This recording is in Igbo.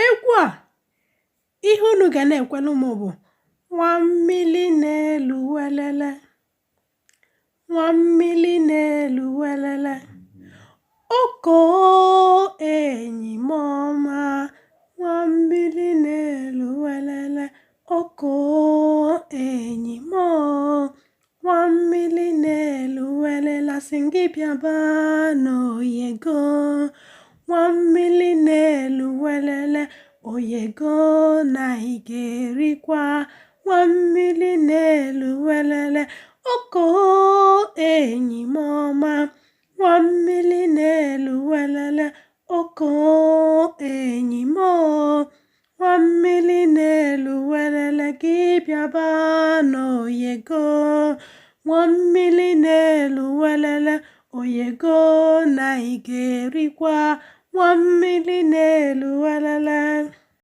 Egwu a ihe unu ga na-ekwelu m bụ nwammili n'elu welele, nwammili n'elu welele, okoo enyi m ọma, nwammili n'elu welele, okoo enyi m nwammili n'elu welele, asị m gị bịaba n'oyego, nwammili n'elu welele, oyego na ị ga-erikwa nwammili n'elu welele, okoo enyi m ọma, nwammili n'elu welele, okoo enyi m nwammili n'elu welele, gị bịaba n'oyego, nwammili n'elu welele, oyego na ị ga-erikwa nwammili n'elu